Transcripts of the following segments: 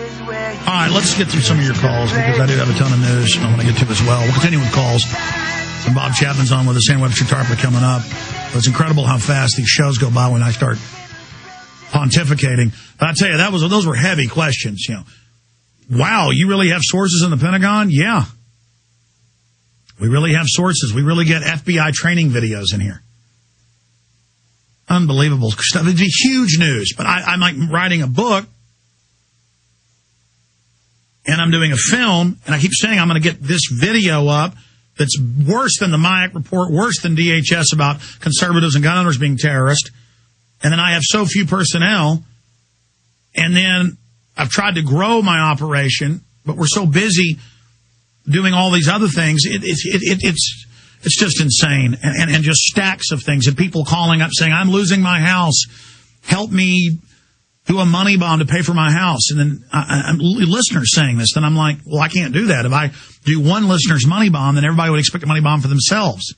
All right, let's get through some of your calls because I do have a ton of news I want to get to as well. We'll continue with calls. And Bob Chapman's on with us, and Webster Tarpley coming up. But it's incredible how fast these shows go by when I start pontificating. But I tell you, those were heavy questions. You know, wow, you really have sources in the Pentagon? Yeah. We really have sources. We really get FBI training videos in here. Unbelievable stuff. It'd be huge news. But I'm like writing a book, and I'm doing a film, and I keep saying I'm going to get this video up that's worse than the Mayak report, worse than DHS about conservatives and gun owners being terrorists. And then I have so few personnel. And then I've tried to grow my operation, but we're so busy doing all these other things. It's just insane. And just stacks of things. And people calling up saying, I'm losing my house. Help me do a money bond to pay for my house. And then I'm listeners saying this. Then I'm like, well, I can't do that. If I do one listener's money bond, then everybody would expect a money bond for themselves.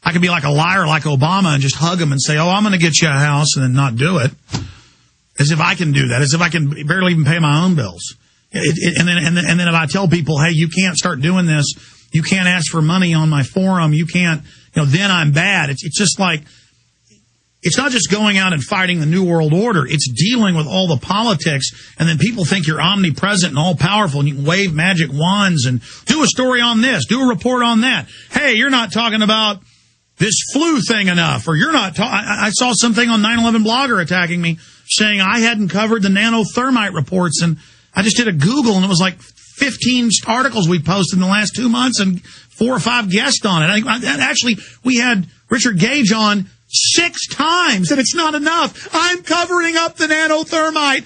I could be like a liar like Obama and just hug him and say, oh, I'm going to get you a house, and then not do it. As if I can do that. As if I can barely even pay my own bills. And then if I tell people, hey, you can't start doing this. You can't ask for money on my forum. You can't, then I'm bad. It's just like, it's not just going out and fighting the New World Order. It's dealing with all the politics, and then people think you're omnipresent and all-powerful, and you can wave magic wands and do a story on this, do a report on that. Hey, you're not talking about this flu thing enough, or you're not I saw something on 9/11 Blogger attacking me, saying I hadn't covered the nanothermite reports, and I just did a Google, and it was like 15 articles we posted in the last 2 months, and 4 or 5 guests on it. Actually, we had Richard Gage on 6 times, and it's not enough. I'm covering up the nanothermite.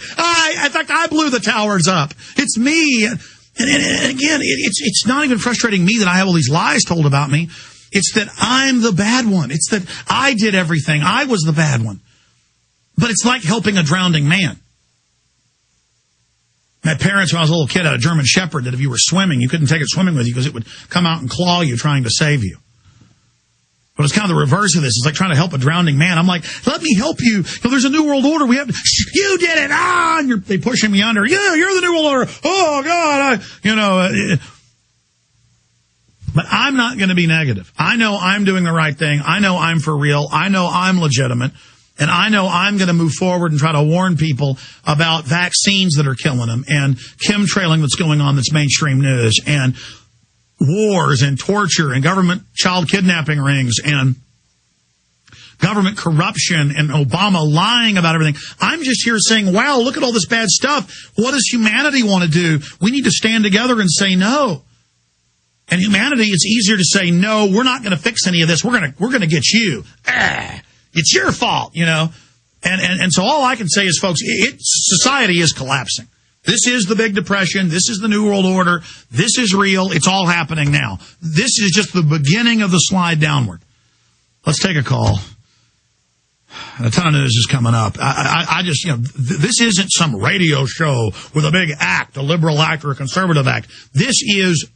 In fact, I blew the towers up. It's me. And again, it's not even frustrating me that I have all these lies told about me. It's that I'm the bad one. It's that I did everything. I was the bad one. But it's like helping a drowning man. My parents, when I was a little kid, had a German Shepherd that if you were swimming, you couldn't take it swimming with you because it would come out and claw you trying to save you. But it's kind of the reverse of this. It's like trying to help a drowning man. I'm like, let me help you. There's a New World Order. You did it. And they pushing me under. Yeah, you're the New World Order. Oh, God. But I'm not going to be negative. I know I'm doing the right thing. I know I'm for real. I know I'm legitimate. And I know I'm going to move forward and try to warn people about vaccines that are killing them and chemtrailing that's going on that's mainstream news and wars and torture and government child kidnapping rings and government corruption and Obama lying about everything. I'm just here saying, wow, look at all this bad stuff. What does humanity want to do? We need to stand together and say no. And humanity, it's easier to say, no, we're not going to fix any of this. We're going to get you. It's your fault, And so all I can say is, folks, society is collapsing. This is the Big Depression. This is the New World Order. This is real. It's all happening now. This is just the beginning of the slide downward. Let's take a call. A ton of news is coming up. I just, this isn't some radio show with a big act, a liberal act or a conservative act. This is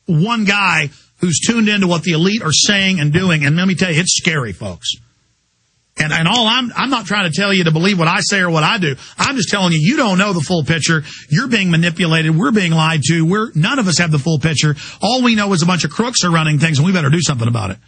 one guy who's tuned into what the elite are saying and doing. And let me tell you, it's scary, folks. And I'm not trying to tell you to believe what I say or what I do. I'm just telling you, you don't know the full picture. You're being manipulated. We're being lied to. None of us have the full picture. All we know is a bunch of crooks are running things, and we better do something about it.